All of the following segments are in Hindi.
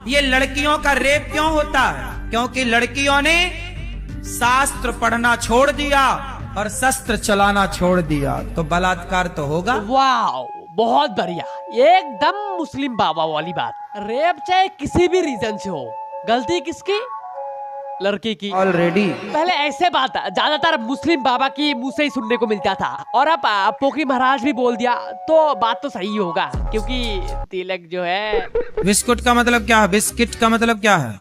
ये लड़कियों का रेप क्यों होता है? क्योंकि लड़कियों ने शास्त्र पढ़ना छोड़ दिया और शस्त्र चलाना छोड़ दिया, तो बलात्कार तो होगा। वाह, बहुत बढ़िया, एकदम मुस्लिम बाबा वाली बात। रेप चाहे किसी भी रीजन से हो, गलती किसकी? लड़की की। ऑलरेडी पहले ऐसे बात ज्यादातर मुस्लिम बाबा की मुंह से ही सुनने को मिलता था, और अब पोकी महाराज भी बोल दिया तो बात तो सही होगा, क्योंकि तिलक जो है। बिस्कुट का मतलब क्या है? बिस्किट का मतलब क्या है?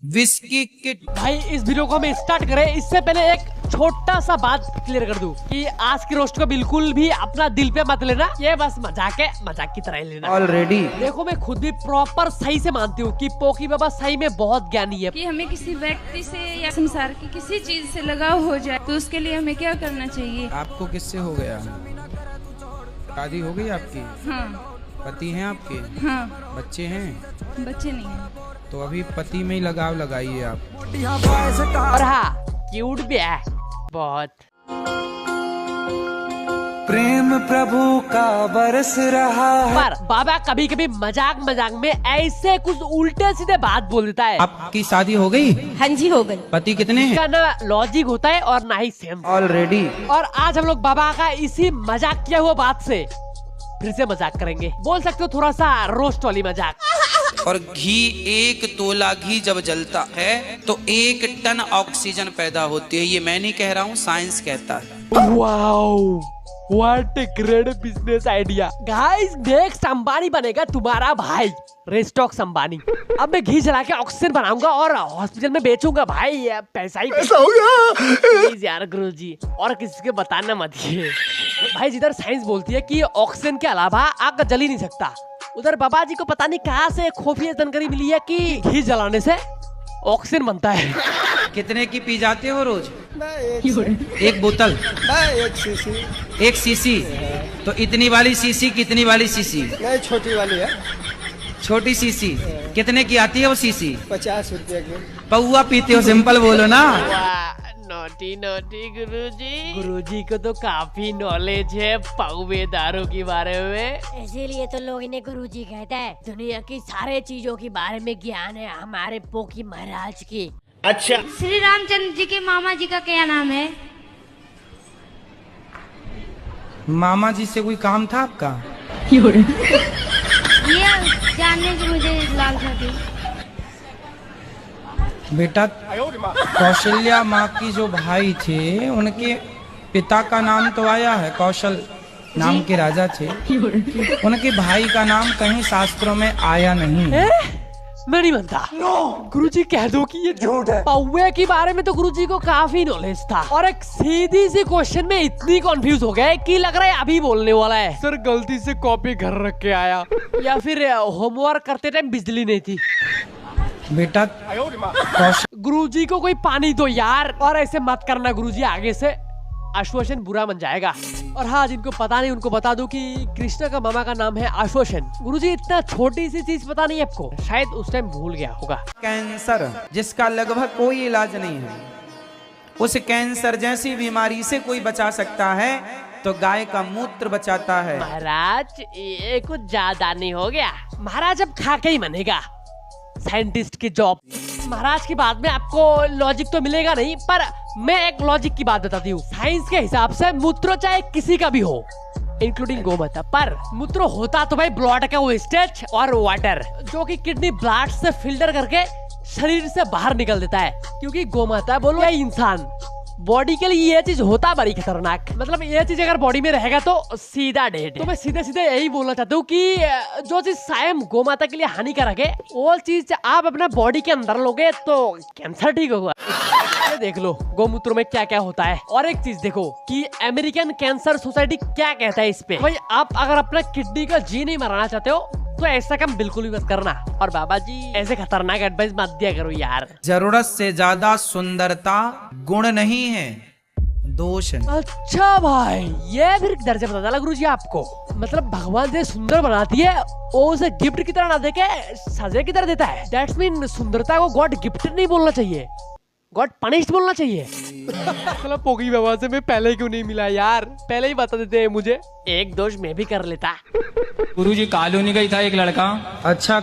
Whisky kit. भाई इस वीडियो को हम स्टार्ट करें इससे पहले एक छोटा सा बात क्लियर कर दूं कि आज की रोस्ट को बिल्कुल भी अपना दिल पे मत लेना, ये बस मजाक की तरह लेना। ऑलरेडी देखो, मैं खुद भी प्रॉपर सही से मानती हूँ कि पोकी बाबा सही में बहुत ज्ञानी है। कि हमें किसी व्यक्ति से या संसार की किसी चीज से लगाव हो जाए तो उसके लिए हमें क्या करना चाहिए? आपको किससे हो गया? शादी हो गई आपकी? हाँ। पति हैं आपके? हाँ। बच्चे हैं? बच्चे नहीं हैं। तो अभी पति में ही लगाव लगाइए आप। और हाँ, क्यूट भी है बहुत। प्रेम प्रभु का बरस रहा है। पर बाबा कभी कभी मजाक में ऐसे कुछ उल्टे सीधे बात बोल देता है। आपकी शादी हो गई? हाँ जी, हो गई। पति कितने हैं? इसका ना लॉजिक होता है और ना ही सेंस। ऑलरेडी। और आज हम लोग बाबा का इसी मजाक किया हुआ बात से फिर से मजाक करेंगे, बोल सकते हो थोड़ा सा रोस्ट वाली मजाक। और घी, 1 तोला घी जब जलता है तो 1 टन ऑक्सीजन पैदा होती है। ये मैं नहीं कह रहा हूँ, साइंस कहता है। Wow, what a great business idea. Guys, next Ambani बनेगा तुम्हारा भाई, रेस्टॉक्स अंबानी। अब मैं घी जला के ऑक्सीजन बनाऊंगा और हॉस्पिटल में बेचूंगा भाई, पैसा ही पैसा होगा। प्लीज यार गुरुजी, और किसी को बताना मत ये भाई। जिधर साइंस बोलती है कि ऑक्सीजन के अलावा आग जल ही नहीं सकता, उधर बाबा जी को पता नहीं कहाँ से खुफिया जानकारी मिली है कि घी जलाने से ऑक्सीजन बनता है। कितने की पी जाते हो रोज? एक बोतल? 1 सीसी। तो इतनी वाली सीसी, कितनी वाली सीसी? नहीं, छोटी वाली है। छोटी सीसी कितने की आती है वो सीसी? 50 रुपए की। पौवा पीते हो? सिंपल बोलो ना। नोटी गुरुजी को तो काफी नॉलेज है पौवे दारू के बारे में, इसीलिए तो लोग इन्हें गुरुजी कहते हैं। दुनिया की सारे चीजों के बारे में ज्ञान है हमारे पोकी महाराज की। अच्छा, श्री रामचंद्र जी के मामा जी का क्या नाम है? मामा जी से कोई काम था आपका? ये जानने की मुझे लालसा थी। बेटा, कौशल्या माँ की जो भाई थे उनके पिता का नाम तो आया है, कौशल नाम के राजा थे। उनके भाई का नाम कहीं शास्त्रों में आया नहीं। मैं नहीं मानता। गुरुजी कह दो कि ये झूठ है। पौवे के बारे में तो गुरुजी को काफी नॉलेज था, और एक सीधी सी क्वेश्चन में इतनी कंफ्यूज हो गए कि लग रहा है अभी बोलने वाला है। सर गलती से कॉपी घर रख के आया, या फिर होमवर्क करते टाइम बिजली नहीं थी। बेटा, गुरुजी को कोई पानी दो यार, और ऐसे मत करना गुरुजी, आगे से आश्वासन बुरा बन जाएगा। और हाँ, जिनको पता नहीं उनको बता दूं कि कृष्ण का मामा का नाम है आश्वासन। गुरुजी, इतना छोटी सी चीज पता नहीं आपको, शायद उस टाइम भूल गया होगा। कैंसर जिसका लगभग कोई इलाज नहीं है, उस कैंसर जैसी बीमारी से कोई बचा सकता है तो गाय का मूत्र बचाता है। महाराज, ये कुछ ज्यादा नहीं हो गया? महाराज अब खा के ही मनेगा साइंटिस्ट की जॉब। महाराज की बात में आपको लॉजिक तो मिलेगा नहीं, पर मैं एक लॉजिक की बात बताती हूँ। साइंस के हिसाब से मूत्र चाहे किसी का भी हो, इंक्लूडिंग गोमाता, पर मूत्र होता तो भाई ब्लड का वेस्टेज और वाटर, जो कि किडनी ब्लड से फिल्टर करके शरीर से बाहर निकल देता है। क्योंकि गोमाता बोलो या इंसान, बॉडी के लिए ये चीज होता बड़ी खतरनाक। मतलब ये चीज अगर बॉडी में रहेगा तो सीधा डेड। तो मैं सीधे सीधे यही बोलना चाहता हूँ कि जो चीज स्वयं गोमाता के लिए हानिकारक है, वो चीज आप अपना बॉडी के अंदर लोगे तो कैंसर ठीक होगा। ये देख लो गोमूत्र में क्या क्या होता है। और एक चीज देखो कि अमेरिकन कैंसर सोसाइटी क्या कहता है इस पे। भाई आप अगर अपना किडनी का जी नहीं मराना चाहते हो तो ऐसा काम बिल्कुल भी मत करना। और बाबा जी, ऐसे खतरनाक एडवाइस मत दिया करो यार। जरूरत से ज्यादा सुंदरता गुण नहीं है, दोष है। अच्छा भाई, ये फिर दर्जा पता चला गुरुजी आपको। मतलब भगवान से सुंदर बनाती है, वो उसे गिफ्ट की तरह ना देके सजे की तरह देता है। दैट्स मीन सुंदरता को गॉड गिफ्ट नहीं बोलना चाहिए। गॉड पनिश्ड बोलना चाहिए। मतलब पोगी बाबा से मैं पहले क्यों नहीं मिला यार, पहले ही बता देते हैं मुझे, एक दोष मैं भी कर लेता। गुरुजी कॉलोनी का ही था एक लड़का। अच्छा,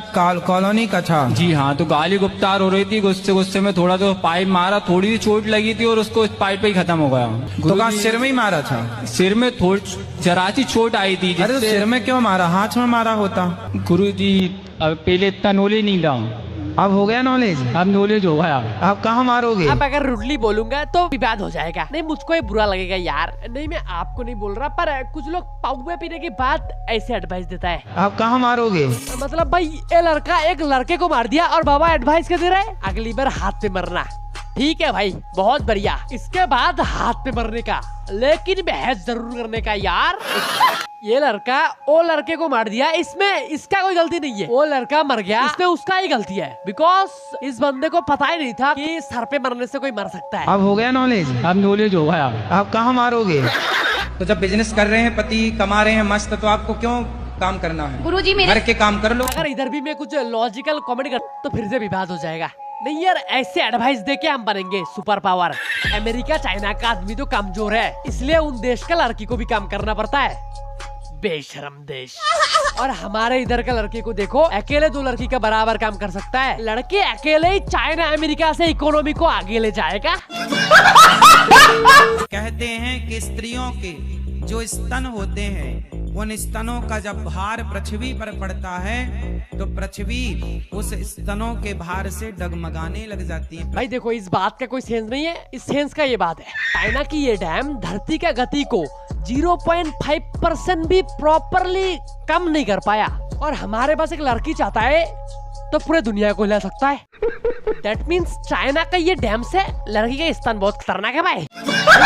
कॉलोनी का था। जी हाँ, तो गाली गुप्तार हो रही थी, गुस्से गुस्से में थोड़ा तो पाइप मारा, थोड़ी सी चोट लगी थी और उसको इस पाइप पे ही खत्म हो गया। तो कहा सिर में ही मारा था? सिर में थोड़ी जरा सी चोट आई थी। अरे तो सिर में क्यों मारा, हाथ में मारा होता। गुरुजी अब पहले इतना नॉलेज नहीं था, अब हो गया नॉलेज, अब नॉलेज हो गया। अब कहाँ मारोगे? अब अगर रुडली बोलूंगा तो विवाद हो जाएगा। नहीं मुझको ये बुरा लगेगा यार। नहीं मैं आपको नहीं बोल रहा, पर कुछ लोग पाउवे पीने के बाद ऐसे एडवाइस देता है। अब कहाँ मारोगे? मतलब भाई ये लड़का एक लड़के को मार दिया और बाबा एडवाइस क्या दे रहा है, अगली बार हाथ पे मरना। ठीक है भाई, बहुत बढ़िया। इसके बाद हाथ पे मरने का, लेकिन बहस जरूर करने का यार। ये लड़का वो लड़के को मार दिया, इसमें इसका कोई गलती नहीं है। वो लड़का मर गया, इसमें उसका ही गलती है, बिकॉज इस बंदे को पता ही नहीं था कि सर पे मरने से कोई मर सकता है। अब हो गया नॉलेज, अब नॉलेज हो गया। अब कहाँ मारोगे? तो जब बिजनेस कर रहे हैं, पति कमा रहे हैं मस्त, तो आपको क्यों काम करना है? गुरुजी मेरे घर के काम कर लो। अगर इधर भी मैं कुछ लॉजिकल कॉमेडी कर तो फिर से विवाद हो जाएगा। नहीं यार, ऐसे एडवाइस दे के हम बनेंगे सुपर पावर। अमेरिका चाइना का आदमी तो कमजोर है, इसलिए उन देश का लड़की को भी काम करना पड़ता है, बेशरम देश। और हमारे इधर का लड़के को देखो, अकेले दो लड़की का बराबर काम कर सकता है। लड़के अकेले ही चाइना अमेरिका से इकोनॉमी को आगे ले जाएगा। कहते हैं कि स्त्रियों के जो स्तन होते हैं, उन स्तनों का जब भार पृथ्वी पर पड़ता है तो पृथ्वी उस स्तनों के भार से डगमगाने लग जाती है। भाई देखो, इस बात का कोई सेंस नहीं है, इस सेंस का ये बात है। चाइना की ये डैम धरती का गति को 0.5% भी प्रॉपरली कम नहीं कर पाया, और हमारे पास एक लड़की चाहता है तो पूरे दुनिया को हिला सकता है। That means चाइना का ये डैम से लड़की का स्तन बहुत खतरनाक है भाई।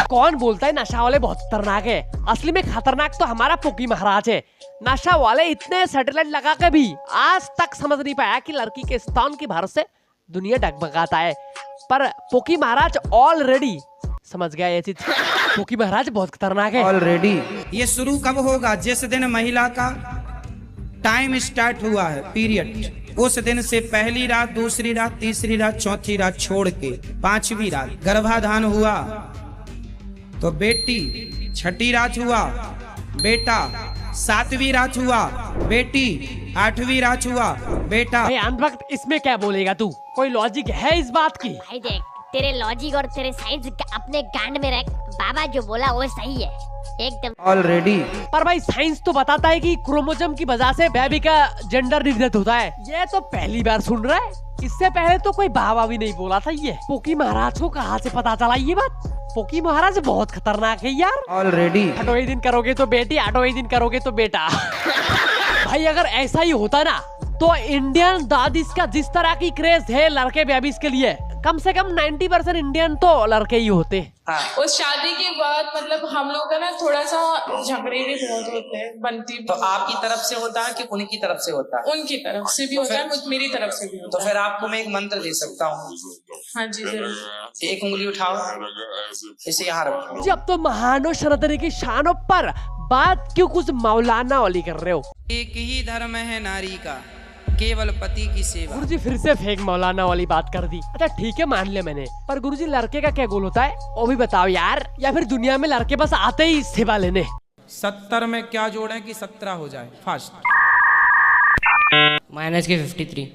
कौन बोलता है नशा वाले बहुत खतरनाक है? असली में खतरनाक तो हमारा पोकी महाराज है। नशा वाले इतने सैटेलाइट लगा के भी आज तक समझ नहीं पाया कि लड़की के स्तन की भार से दुनिया डगमगाता है, पर पोकी महाराज ऑलरेडी समझ गया ये चीज। पोकी महाराज बहुत खतरनाक है ऑलरेडी। ये शुरू कब होगा? जिस दिन महिला का टाइम स्टार्ट हुआ है, पीरियड, उस दिन से पहली रात, दूसरी रात, तीसरी रात, चौथी रात छोड़ के पांचवी रात गर्भाधान हुआ तो बेटी, छठी रात हुआ बेटा, सातवीं रात हुआ बेटी, आठवीं रात हुआ बेटा। भाई अनवक्त इसमें क्या बोलेगा तू? कोई लॉजिक है इस बात की? भाई देख, तेरे लॉजिक और तेरे साइंस अपने गांड में रख, बाबा जो बोला वो सही है एकदम ऑलरेडी। पर भाई साइंस तो बताता है कि क्रोमोसोम की वजह से बेबी का जेंडर निर्धारित होता है। ये तो पहली बार सुन रहा है, इससे पहले तो कोई बाबा भी नहीं बोला था। ये पोकी महाराज को कहाँ से पता चला ये बात? पोकी महाराज बहुत खतरनाक है यार ऑलरेडी। 8 दिन करोगे तो बेटी, 8 दिन करोगे तो बेटा। भाई अगर ऐसा ही होता ना तो इंडियन दादीज का जिस तरह की क्रेज है लड़के बेबीज के लिए, कम से कम 90% इंडियन तो लड़के ही होते। उस शादी के बाद मतलब हम लोग का ना थोड़ा सा झगड़े भी बहुत होते हैं, बनती। तो आपकी तरफ से होता है कि उनकी तरफ से होता है? उनकी तरफ से भी होता है, मेरी तरफ से भी होता तो फिर आपको मैं एक मंत्र दे सकता हूँ। हाँ जी जरूर। एक उंगली उठाओ, इसे यहाँ रखो। जब तो महानो शरदरी की शानों पर बात क्यों कुछ मौलाना वाली कर रहे हो? एक ही धर्म है नारी का, केवल पति की सेवा। गुरुजी फिर से फेक मौलाना वाली बात कर दी। अच्छा ठीक है, मान लिया मैंने, पर गुरुजी लड़के का क्या गोल होता है वो भी बताओ यार, या फिर दुनिया में लड़के बस आते ही सेवा लेने? 70 में क्या जोड़ें कि 17 हो जाए फास्ट? माइनस के 53।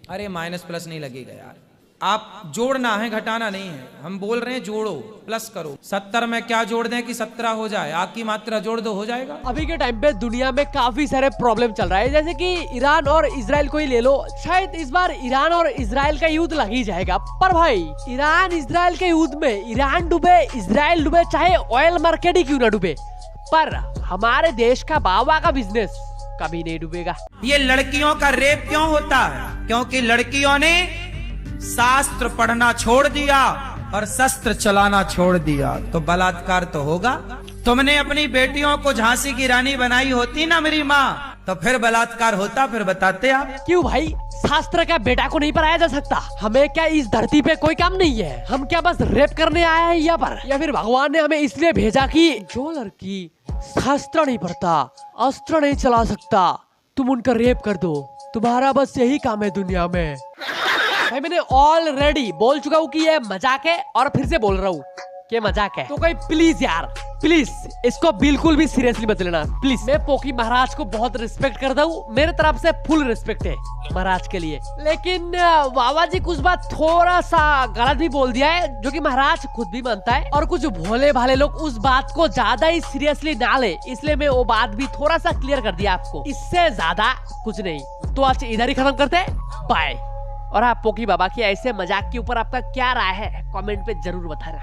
अरे माइनस प्लस नहीं लगेगा यार, आप जोड़ना है, घटाना नहीं है। हम बोल रहे हैं जोड़ो, प्लस करो। 70 में क्या जोड़ दें कि 17 हो जाए? आग की मात्रा जोड़ दो, हो जाएगा। अभी के टाइम पे दुनिया में काफी सारे प्रॉब्लम चल रहा है, जैसे कि ईरान और इजराइल को ही ले लो। शायद इस बार ईरान और इजराइल का युद्ध लग ही जाएगा, पर भाई ईरान इजराइल के युद्ध में ईरान डूबे, इजराइल डूबे, चाहे ऑयल मार्केट ही क्यों ना डूबे, पर हमारे देश का बाबा का बिजनेस कभी नहीं डूबेगा। ये लड़कियों का रेप क्यों होता है? क्योंकि लड़कियों ने शास्त्र पढ़ना छोड़ दिया और शस्त्र चलाना छोड़ दिया, तो बलात्कार तो होगा। तुमने अपनी बेटियों को झांसी की रानी बनाई होती ना मेरी माँ, तो फिर बलात्कार होता, फिर बताते आप। क्यों भाई, शास्त्र का बेटा को नहीं पढ़ाया जा सकता? हमें क्या इस धरती पे कोई काम नहीं है? हम क्या बस रेप करने आए हैं यहाँ पर? या फिर भगवान ने हमें इसलिए भेजा कि जो लड़की शास्त्र नहीं पढ़ता, अस्त्र नहीं चला सकता, तुम उनका रेप कर दो, तुम्हारा बस यही काम है दुनिया में? भाई मैंने ऑलरेडी बोल चुका हूँ कि ये मजाक है और फिर से बोल रहा हूँ कि मजाक है। तो कोई प्लीज यार, प्लीज इसको बिल्कुल भी सीरियसली मत लेना प्लीज। मैं पोकी महाराज को बहुत रिस्पेक्ट करता हूँ, मेरे तरफ से फुल रिस्पेक्ट है महाराज के लिए। लेकिन बाबा जी कुछ बात थोड़ा सा गलत भी बोल दिया है, जो कि महाराज खुद भी मानता है। और कुछ भोले भाले लोग उस बात को ज्यादा ही सीरियसली ना ले, इसलिए मैं वो बात भी थोड़ा सा क्लियर कर दिया आपको, इससे ज्यादा कुछ नहीं। तो आज इधर ही खत्म करते हैं, बाय। और आप पोकी बाबा की ऐसे मजाक के ऊपर आपका क्या राय है कमेंट पे जरूर बताना।